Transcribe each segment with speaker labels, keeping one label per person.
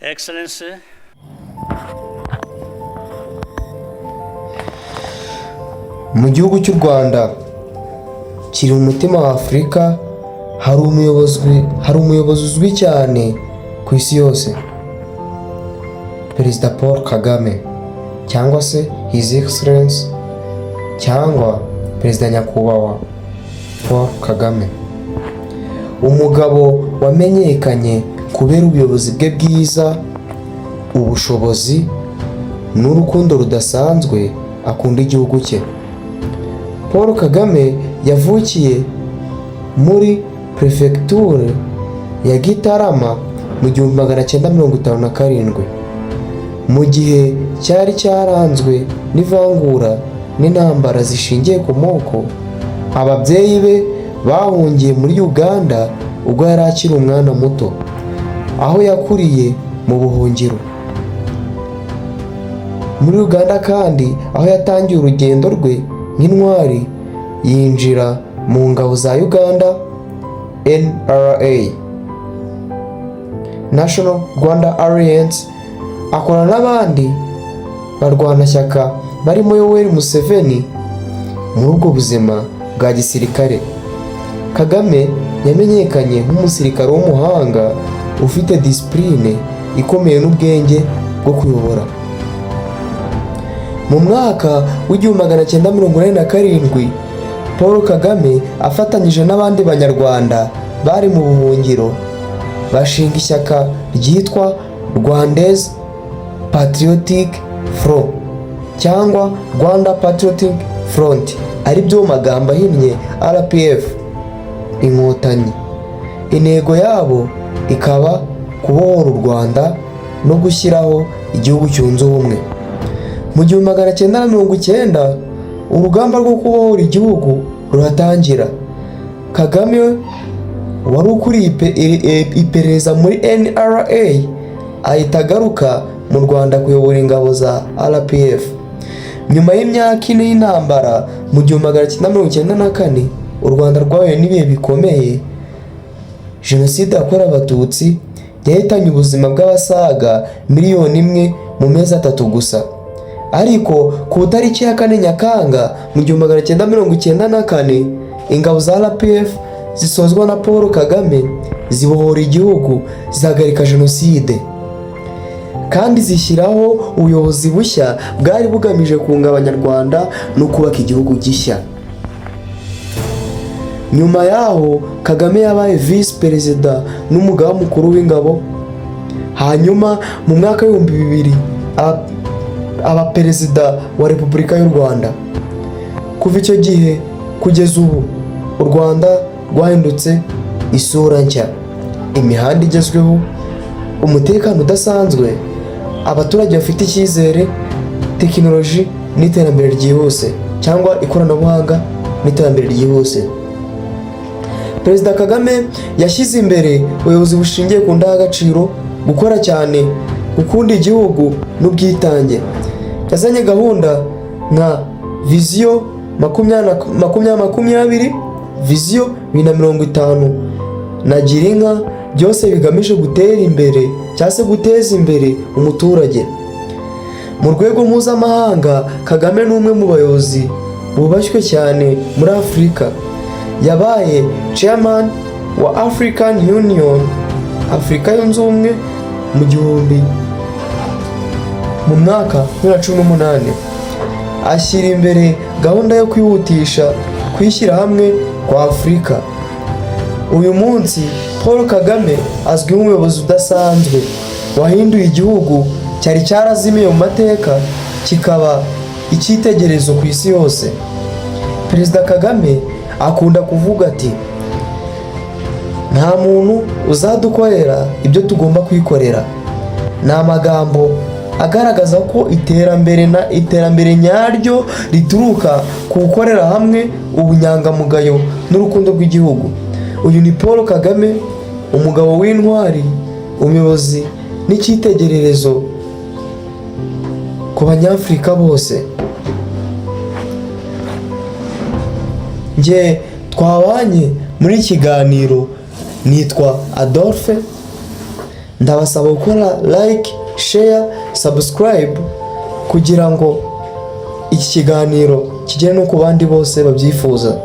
Speaker 1: Excellency,
Speaker 2: mu gihugu cy'u Rwanda kiri mu mutima wa Afurika, hari umuyobozi uzwi cyane ku isi yose, Perezida Paul Kagame cyangwa se His Excellency cyangwa Perezida Nyakubahwa Paul Kagame. Umugabo wamenyekanye kubera ubuyobozi bwe bwiza, ubushobozi n'urukundo rudasanzwe akunda igihugu cye. Paul Kagame yavukiye muri Prefecture ya Gitarama mu 1957 mu gihe cyari cyaranzwe n'ivangura n'intambara zishingiye ku moko. Ababyeyi be bahungiye muri Uganda ubwo yari akiri umwana muto, aho yakuriye mu buhungiro muri Uganda, kandi aho yatangiye urugendo rwe nk'intwari yinjira mu ngabo za Uganda NRA, National Rwanda Alliance, akorana n'abandi barwanashyaka barimo Yoweri Museveni muri ubwo buzima bwa gisirikare. Kagame yamenyekanye nk'umusirikare w'umuhanga ufite discipline ikomeye n'ubwenge bwo kuyobora. Mu mwaka w'1987 Paul Kagame afatanyije n'abandi banyarwanda bari mu buhungiro bashinga ishyaka ryitwa Rwandese Patriotic Front cyangwa Rwanda Patriotic Front, ari byo magambo ahinnye RPF Inkotanyi. Intego yabo ikaba kubohora u Rwanda no gushyiraho igihugu cyunze ubumwe. Mu 1990 urugamba rwo kubohora igihugu ruratangira. Kagame wari ukuriye iperereza muri NRA ahita agaruka mu Rwanda kuyobora ingabo za RPF. Nyuma y'imyaka ine y'intambara mu 1994 u Rwanda rwahuye n'ibihe bikomeye. Jenoside yakorewe Abatutsi yahitanye ubuzima bw'abasaga miliyoni imwe mu mezi 3 gusa. Ariko ku itariki ya 4 Nyakanga mu 1994 ingabo za RPF zisozwa na Paul Kagame zibohora igihugu, zihagarika jenoside kandi zishyiraho ubuyobozi bushya bwari bugamije kunga abanyarwanda no kubaka igihugu gishya. Nyuma yaho Kagame yabaye Vice Perezida n'umugaba mukuru w'ingabo. Hanyuma mu mwaka wa 2000 aba Perezida wa Repubulika y'u Rwanda. Kuva icyo gihe kugeza ubu u Rwanda rwahindutse isura nshya, imihanda igezweho, umutekano udasanzwe, abaturage bafite icyizere, tekinoloji n'iterambere ryihuse cyangwa ikoranabuhanga n'iterambere ryihuse. Perezida Kagame yashyize imbere ubuyobozi bushingiye ku ndangagaciro, gukora cyane, gukunda igihugu n'ubwitange. Yazanye gahunda nka Vision 2020, Vision 2050 na Girinka, byose bigamije gutera imbere cyangwa se guteza imbere umuturage. Mu rwego mpuzamahanga Kagame ni umwe mu bayobozi bubashywe cyane muri Afurika. Yabaye Chairman wa African Union, Afurika yunze ubumwe mu mwaka wa 2018. Ashyira imbere gahunda yo kwihutisha kwishyira hamwe kwa Afurika. Uyu munsi Paul Kagame azwi nk'umuyobozi udasanzwe wahinduye igihugu cyari cyarazimiye mu mateka kikaba icyitegererezo ku isi yose. Perezida Kagame akunda kuvuga ati, nta muntu uzadukorera ibyo tugomba kwikorera. Ni amagambo agaragaza ko iterambere nyaryo rituruka ku gukorera hamwe, ubunyangamugayo n'urukundo rw'igihugu. Uyu ni Paul Kagame, umugabo w'intwari, umuyobozi n'icyitegererezo ku banyafurika bose. Njye twabanye muri kiganiro, nitwa Adolphe, ndabasaba gukora like, share, subscribe kugira ngo iki kiganiro kigere no ku bandi bose babyifuza.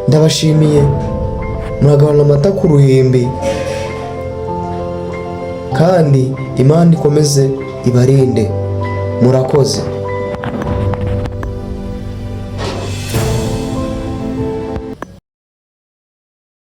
Speaker 2: Ndabashimiye, muragabana amata ku ruhimbi, kandi Imana ikomeze ibarinde. Murakoze.